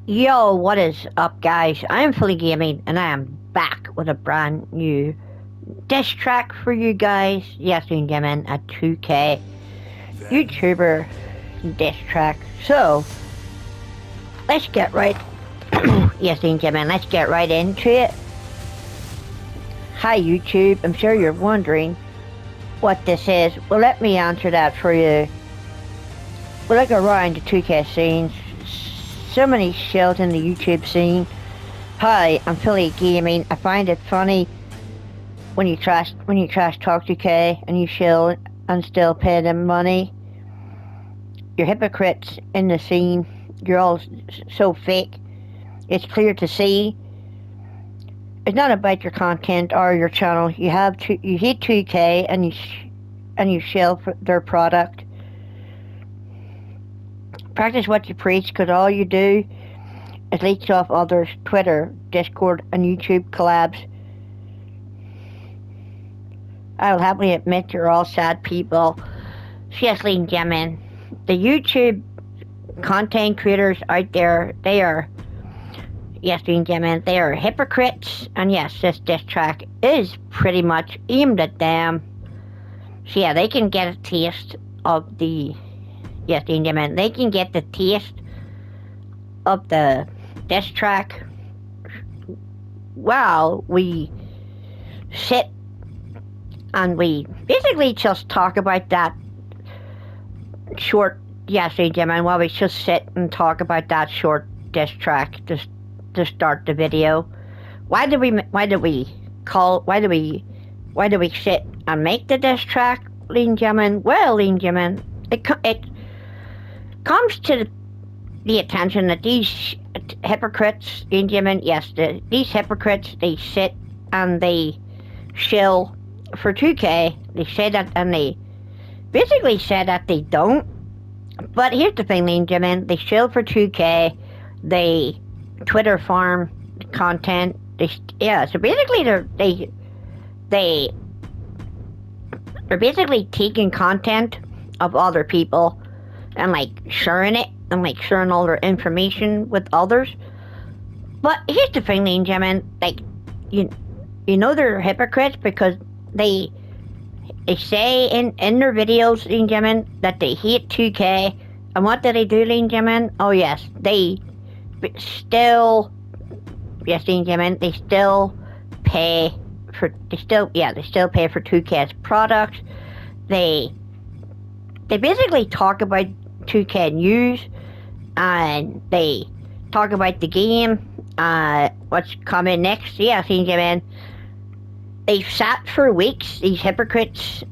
Yo, what is up, guys? I am Philly Gaming, and I am back with a brand new diss track for you guys. Yes, ladies and gentlemen, a 2K YouTuber diss track. So, let's get right. Yes, ladies and gentlemen, let's get right into it. Hi, YouTube. I'm sure you're wondering what this is. Well, let me answer that for you. We look around the 2K scene. So many shells in the YouTube scene. Hi, I'm Philly Gaming. I find it funny when you trash talk 2K and you shill and still pay them money. You're hypocrites in the scene. You're all so fake. It's clear to see. It's not about your content or your channel. You hate 2K and you shill for their product. Practice what you preach, because all you do is leech off others' Twitter, Discord, and YouTube collabs. I'll happily admit you're all sad people. Yes, ladies and gentlemen, the YouTube content creators out there, they are, yes, ladies and gentlemen, they are hypocrites. And yes, this diss track is pretty much aimed at them. So yeah, they can get a taste of the, yes, ladies and gentlemen, they can get the taste of the diss track while we sit and we basically just talk about that short, yes, ladies and gentlemen, while we just sit and talk about that short diss track to start the video. Why do we sit and make the diss track, ladies and gentlemen? Well, ladies and gentlemen, it comes to the attention that these hypocrites, ladies and gentlemen, yes, these hypocrites, they sit and they shill for 2K. They say that, and they basically say that they don't. But here's the thing, ladies and gentlemen, they shill for 2K. They Twitter farm content. So basically they're basically taking content of other people and like sharing it and like sharing all their information with others. But here's the thing, ladies and gentlemen, like you know they're hypocrites because they say in their videos, ladies and gentlemen, that they hate 2K. And what do they do, ladies and gentlemen? Oh yes, they still pay for 2K's products. They basically talk about 2K news, and they talk about the game, what's coming next. Yeah, ladies and gentlemen, they've sat for weeks, these hypocritical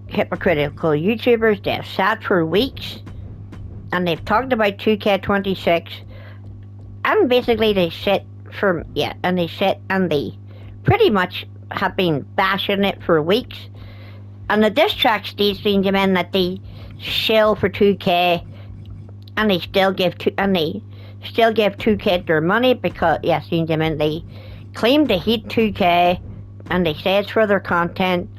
YouTubers, they've sat for weeks, and they've talked about 2K26, and basically they sit and they pretty much have been bashing it for weeks. And the diss track states, ladies and gentlemen, that they shill for 2K, and they still give 2K their money because, yes, ladies and gentlemen, they claim to hate 2K, and they say it's for their content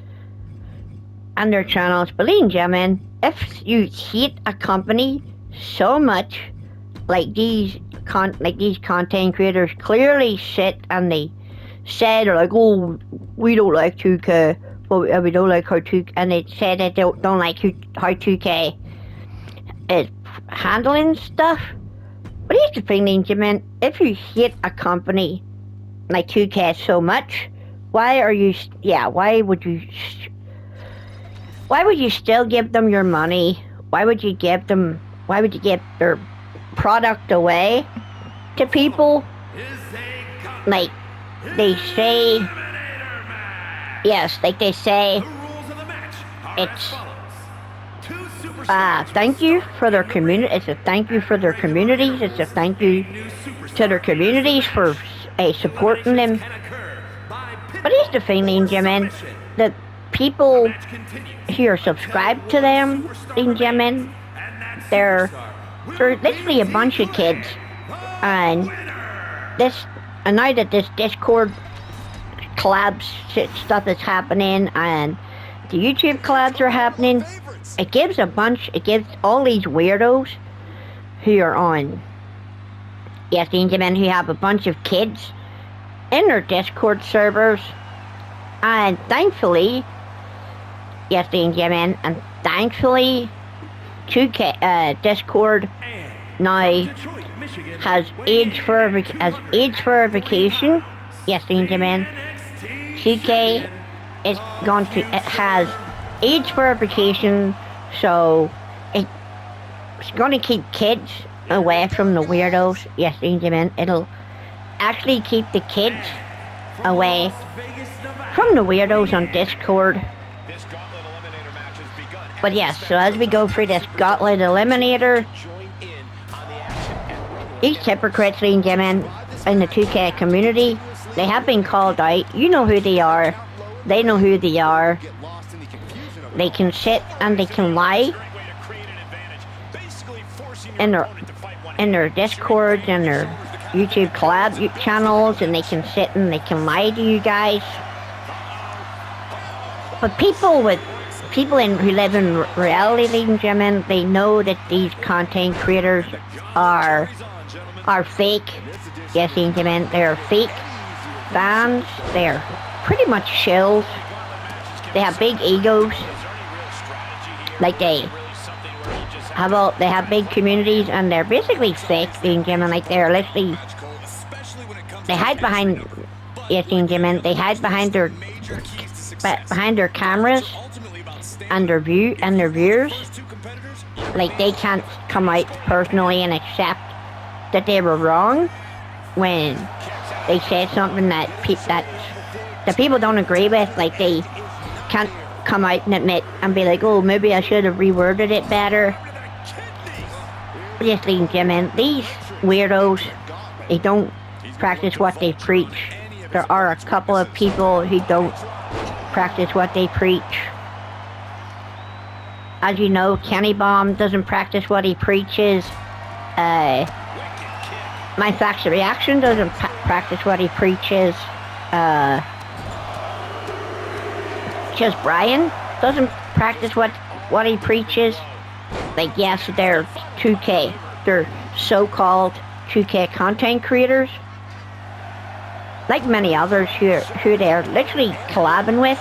and their channels. But ladies and gentlemen, if you hate a company so much, like these content creators clearly sit and they say, they're like, oh, we don't like 2K, but we don't like how 2K, and they say they don't like how 2K is handling stuff. But here's the thing, ladies and gentlemen, if you hate a company like 2K so much, why would you still give them your money? Why would you give their product away to people? Like they say, yes, like they say, it's thank you for their community. It's a thank you for their communities. It's a thank you to their communities for supporting them. But here's the thing, ladies and gentlemen, the people who are subscribed to them, ladies and gentlemen, they're literally a bunch of kids, and now that this Discord collabs stuff is happening and the YouTube collabs are happening, it gives all these weirdos who are on yes, ladies and gentlemen, who have a bunch of kids in their Discord servers. And thankfully, yes, ladies and gentlemen, and thankfully, 2K Discord now has age verification. Yes, ladies and gentlemen, 2K is going to, it has age verification, so it's going to keep kids away from the weirdos. Yes, ladies and gentlemen, it'll actually keep the kids away from the weirdos on Discord. But yes, so as we go through this Gauntlet Eliminator, these hypocrites, ladies and gentlemen, in the 2K community, they have been called out. You know who they are. They know who they are. They can sit and they can lie in their Discords and their YouTube collab channels, and they can sit and they can lie to you guys. But people who live in reality, ladies and gentlemen, they know that these content creators are fake. Yes, ladies and gentlemen, they're fake fans. They're pretty much shills. They have big egos. Like they have big communities, and they're basically fake, ladies and gentlemen. Like they're literally, they hide behind, yes, ladies and gentlemen, they hide behind their cameras and their viewers. Like they can't come out personally and accept that they were wrong when they say something that people don't agree with. Like they can't come out and admit and be like, oh, maybe I should have reworded it better. Yes, ladies and gentlemen, these weirdos, they don't practice what they preach. There are a couple of people who don't practice what they preach. As you know, Kenny Bomb doesn't practice what he preaches. My Facts Reaction doesn't practice what he preaches. Just Brian doesn't practice what he preaches. Like, yes, they're 2K. They're so-called 2K content creators. Like many others who they're literally collabing with.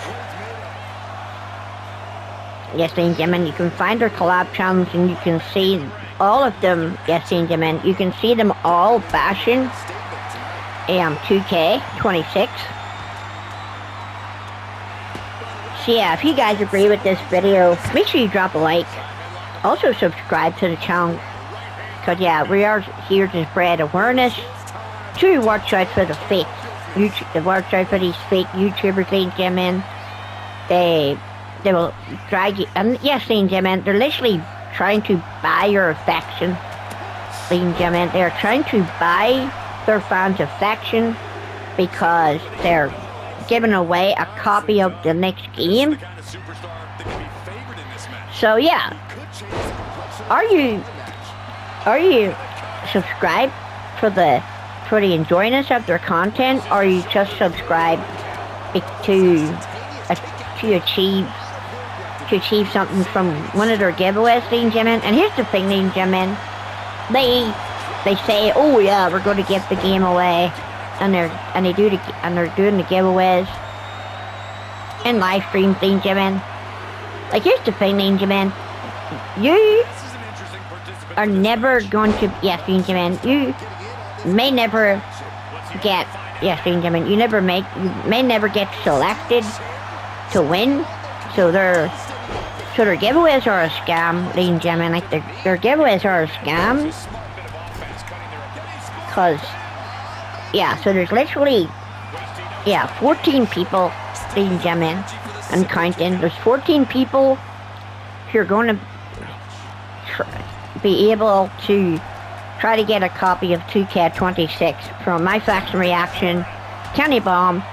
Yes, ladies and gentlemen, you can find their collab channels and you can see all of them. Yes, ladies and gentlemen, you can see them all bashing 2K26. So yeah, if you guys agree with this video, make sure you drop a like. Also subscribe to the channel. Because yeah, we are here to spread awareness. To watch out for the fake watch out for these fake YouTubers, ladies and gentlemen. They will drag you, and yes, ladies and gentlemen, they're literally trying to buy your affection. Ladies and gentlemen, they're trying to buy their fans' affection because they're giving away a copy of the next game. So yeah, are you subscribed for the enjoyment of their content, or are you just subscribed to achieve something from one of their giveaways, ladies and gentlemen? And here's the thing, ladies and gentlemen, they say, oh yeah, we're going to give the game away, and they're doing the giveaways in live streams, ladies and gentlemen. Like, here's the thing, ladies and gentlemen, you are never going to, yes, ladies and gentlemen, you may never get, yes, ladies and gentlemen, you may never get selected to win. So their giveaways are a scam, ladies and gentlemen. Like their giveaways are a scam. Cause yeah, so there's literally 14 people, ladies and gentlemen, and counting. There's 14 people who are going to be able to try to get a copy of 2K26 from My Facts Reaction, Kenny Bomb,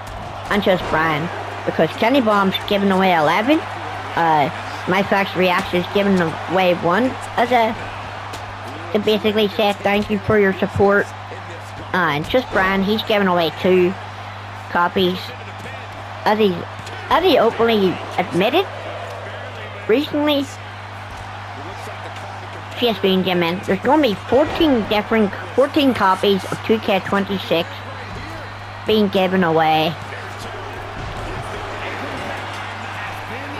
and Just Brian. Because Kenny Bomb's giving away 11, My Facts Reaction is giving away 1 to basically say thank you for your support. And Just Brian, he's giving away 2 copies, as he openly admitted recently. yes, ladies and gentlemen, there's going to be 14 copies of 2K26 being given away.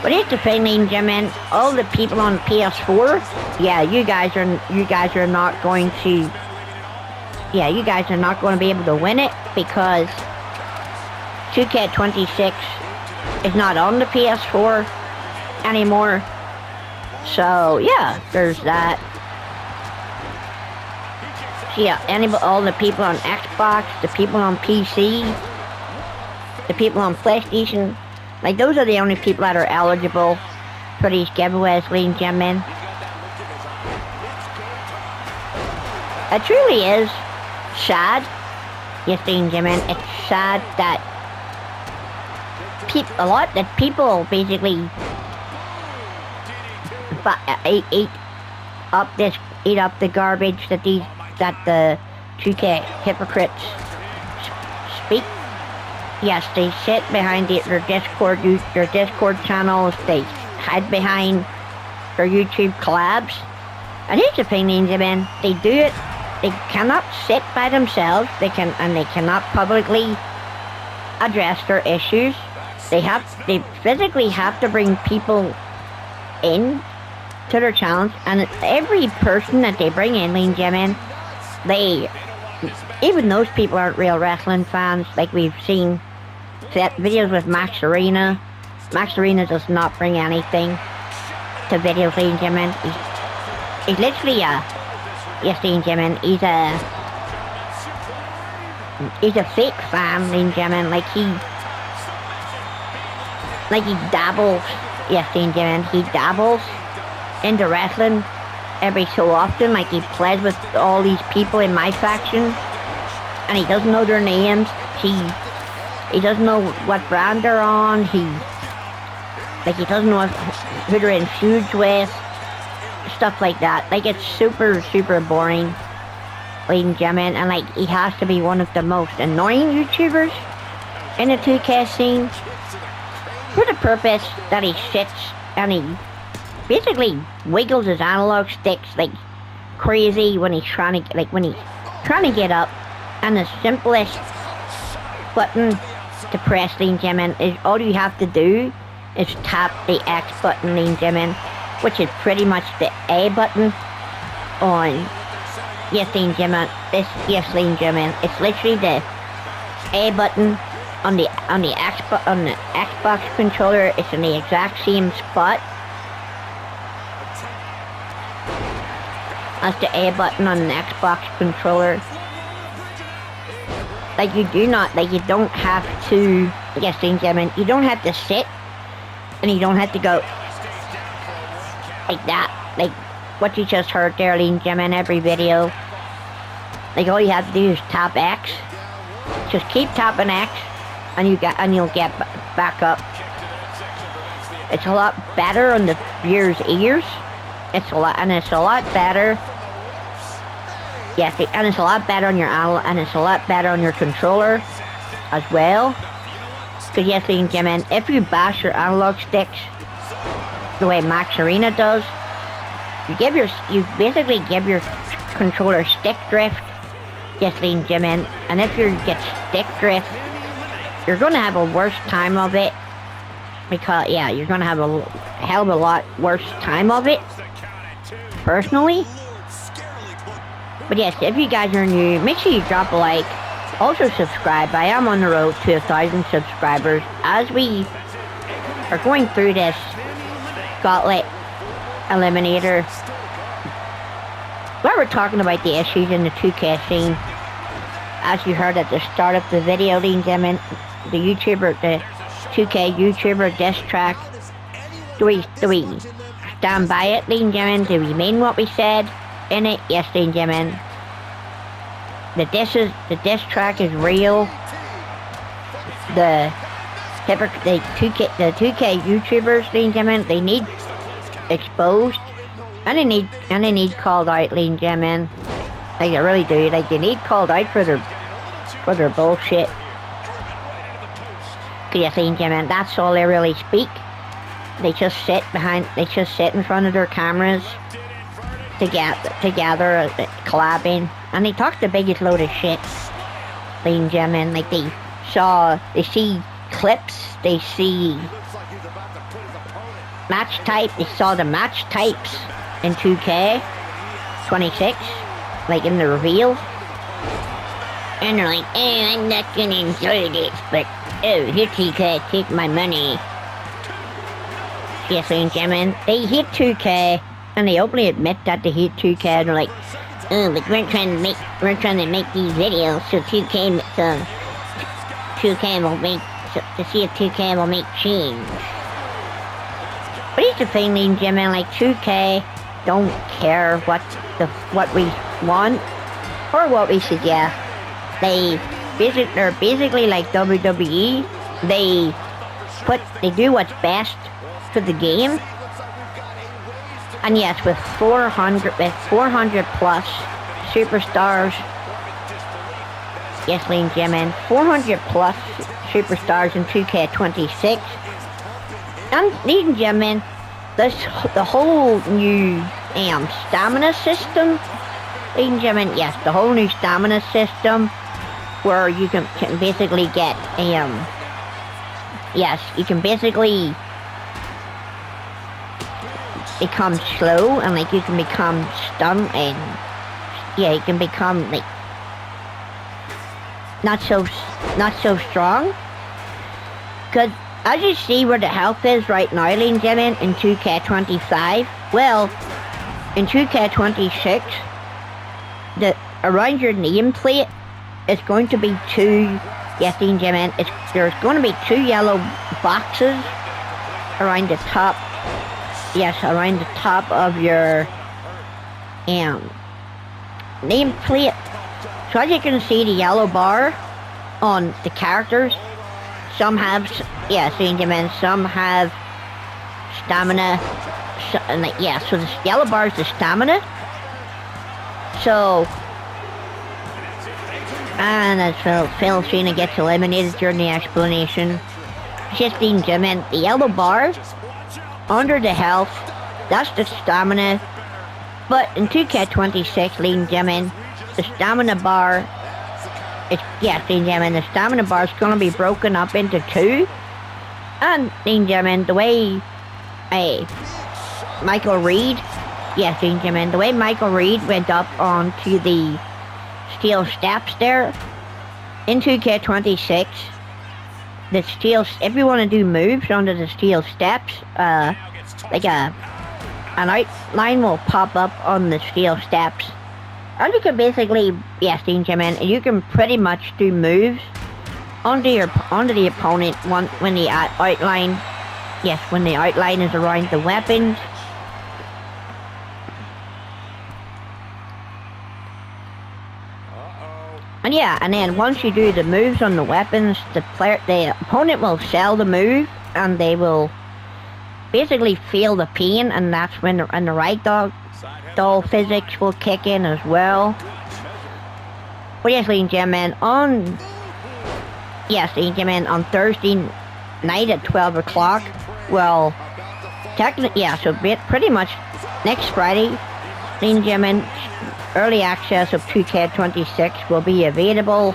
But here's the thing, ladies and gentlemen, all the people on PS4, yeah, you guys are not going to, you guys are not going to be able to win it because 2K26 is not on the PS4 anymore. So yeah, there's that. So yeah, all the people on Xbox, the people on PC, the people on PlayStation, like those are the only people that are eligible for these giveaways, ladies and gentlemen. It truly is sad. Yes, ladies and gentlemen, it's sad that people basically eat up the garbage that the 2K hypocrites speak. Yes, they sit behind their Discord channels. They hide behind their YouTube collabs. And here's the thing, gentlemen, they do it. They cannot sit by themselves. They cannot publicly address their issues. They physically have to bring people in to their channels, and every person that they bring in, ladies and gentlemen, even those people aren't real wrestling fans. Like we've seen videos with Max Arena. Max Arena does not bring anything to videos, ladies and gentlemen. He's literally yes, ladies and gentlemen, he's a fake fan, ladies and gentlemen. Like he dabbles. Yes, ladies and gentlemen, he dabbles into wrestling every so often. Like he plays with all these people in my faction, and he doesn't know their names. He doesn't know what brand they're on. He doesn't know who they're in feuds with. Stuff like that. Like it's super boring, ladies and gentlemen. And like he has to be one of the most annoying YouTubers in the 2K scene, for the purpose that he sits and he basically wiggles his analog sticks like crazy when he's trying to get up, and the simplest button to press, ladies and gentlemen, is all you have to do is tap the X button, ladies and gentlemen, which is pretty much the A button on, yes, ladies and gentlemen, ladies and gentlemen, it's literally the A button on the Xbox controller. It's in the exact same spot as the A button on an Xbox controller. Like you don't have to, yes, ladies and gentlemen, you don't have to sit, and you don't have to go like that, like what you just heard there, ladies and gentlemen, every video. Like all you have to do is tap X. Just keep tapping X, and you'll get back up. It's a lot better on the viewer's ears. It's a lot better. Yes, and it's a lot better on your and it's a lot better on your controller as well. Because yes, ladies and gentlemen, if you bash your analog sticks the way Max Arena does, you basically give your controller stick drift. Yes, ladies and gentlemen, and if you get stick drift, you're going to have a worse time of it. Because yeah, you're going to have a hell of a lot worse time of it, personally. But yes, if you guys are new, make sure you drop a like. Also subscribe. I am on the road to 1,000 subscribers as we are going through this gauntlet eliminator, where we're talking about the issues in the 2K scene. As you heard at the start of the video, ladies and gentlemen, the 2K YouTuber diss track. Do we stand by it, ladies and gentlemen? Do we mean what we said in it? Yes, ladies and gentlemen. The diss track is real. The 2K YouTubers, ladies and gentlemen, they need exposed, and they need called out, ladies and gentlemen. Like, they really do. Like, they need called out for their bullshit. Yes, ladies and gentlemen, that's all they really speak. They just sit in front of their cameras together, collabing, and they talk the biggest load of shit. Ladies and gentlemen, like they see clips, they see match type, they saw the match types in 2K26, like in the reveal, and they're like, "Oh, I'm not gonna enjoy this, but oh, here 2K, take my money." Yes, ladies and gentlemen, they hate 2K, and they openly admit that they hate 2K. And they're like, "Oh, but we're trying to make these videos so 2K will make to see if 2K will make change." But here's the thing, ladies and gentlemen, like 2K don't care what we want or what we suggest. They're basically like WWE. They do what's best for the game. And yes, with 400 plus superstars, yes, ladies and gentlemen, 400 plus superstars in 2K26. And ladies and gentlemen, the whole new stamina system, ladies and gentlemen, yes, the whole new stamina system, where you can basically get yes, you can basically become slow, and like you can become stunned, and yeah, you can become like not so strong. Cause as you see where the health is right now, ladies and gentlemen, in 2K25, well, in 2K26, around your nameplate is going to be two, yes, ladies and gentlemen, there's going to be two yellow boxes around the top. Yes, around the top of your nameplate. So as you can see, the yellow bar on the characters, some have, yes, ladies and gentlemen, some have stamina. So the yellow bar is the stamina. So, and as Phil Cena gets eliminated during the explanation, just ladies and gentlemen, the yellow bar under the health, that's the stamina. But in 2K26, ladies and gentlemen, the stamina bar is, yes, ladies and gentlemen, the stamina bar is going to be broken up into two. And ladies and gentlemen, the way Michael Reed, yes, ladies and gentlemen, the way Michael Reed went up onto the steel steps there in 2K26, the steel, if you want to do moves under the steel steps, like an outline will pop up on the steel steps, and you can basically, yes, ladies and gentlemen, you can pretty much do moves onto the opponent when the outline, yes, when the outline is around the weapons. And yeah, and then once you do the moves on the weapons, the opponent will sell the move, and they will basically feel the pain, and that's when the ragdoll physics will kick in as well. But yes, ladies and gentlemen, on Thursday night at 12 o'clock, well, technically, yeah, so pretty much next Friday, ladies and gentlemen, early access of 2K26 will be available.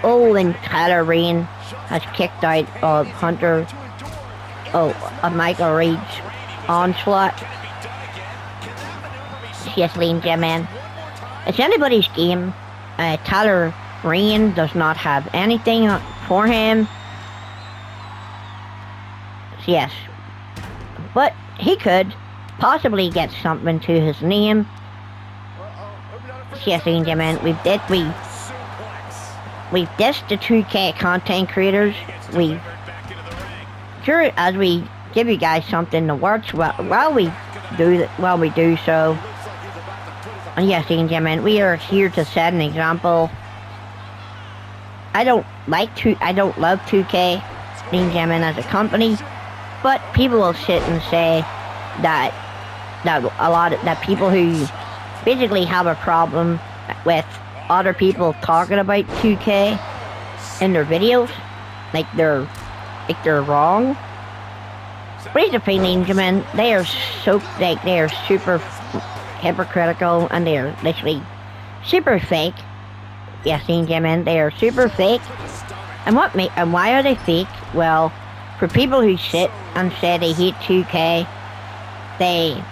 Oh, and Tyler Rain has kicked out of Michael Reed's onslaught. Yes, ladies and gentlemen, it's anybody's game. Tyler Rain does not have anything for him. Yes, but he could possibly get something to his name. Yes, ladies and gentlemen, we've dissed the 2K content creators. As we give you guys something to watch while we do so. And yes, ladies and gentlemen, we are here to set an example. I don't love 2K, ladies and gentlemen, as a company, but people will sit and say that people who basically have a problem with other people talking about 2K in their videos, like they're wrong. But here's the thing, ladies and gentlemen, they are super hypocritical, and they are literally super fake. Yes, ladies and gentlemen, they are super fake. And why are they fake? Well, for people who sit and say they hate 2K, they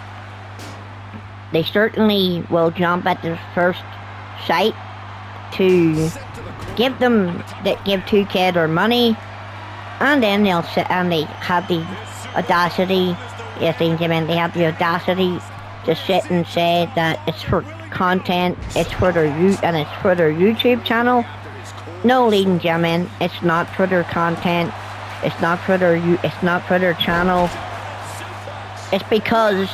certainly will jump at the first sight to give 2K their money, and then they'll sit and they have the audacity, yes, ladies and gentlemen, they have the audacity to sit and say that it's for content, it's for their YouTube channel. No, ladies and gentlemen, it's not for their content, it's not for their channel. It's because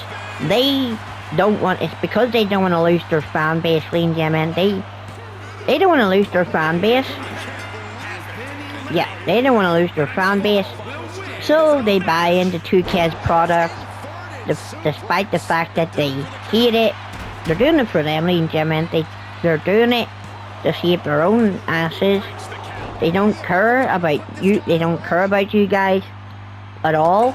they don't want to lose their fan base, ladies and gentlemen. They don't want to lose their fan base. Yeah, they don't want to lose their fan base. So they buy into 2K's product, despite the fact that they hate it. They're doing it for them, ladies and gentlemen. They're doing it to save their own asses. They don't care about you. They don't care about you guys at all.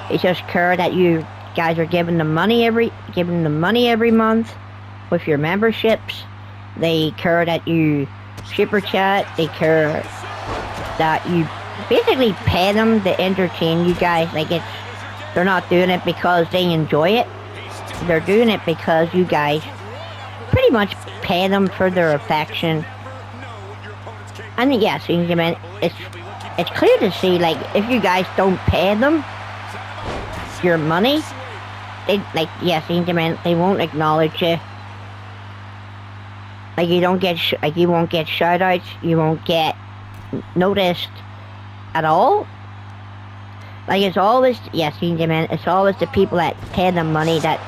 They just care that you guys are giving them money every month with your memberships. They care that you super chat. They care that you basically pay them to entertain you guys. They're not doing it because they enjoy it. They're doing it because you guys pretty much pay them for their affection. And yes, it's clear to see, if you guys don't pay them your money, they won't acknowledge you. You won't get shoutouts, you won't get noticed at all. It's always the people that pay them money that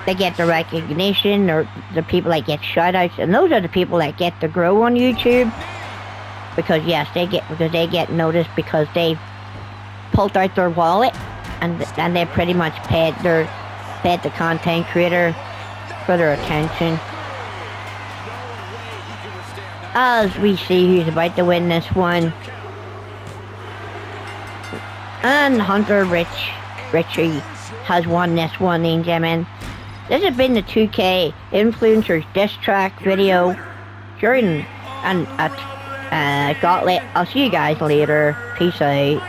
they get the recognition, or the people that get shoutouts, and those are the people that get to grow on YouTube, because they get noticed because they pulled out their wallet and they pretty much paid the content creator for their attention. As we see who's about to win this one. And Hunter Richie has won this one, ladies and gentlemen. This has been the 2K Influencers Diss Track video during Gauntlet. I'll see you guys later. Peace out.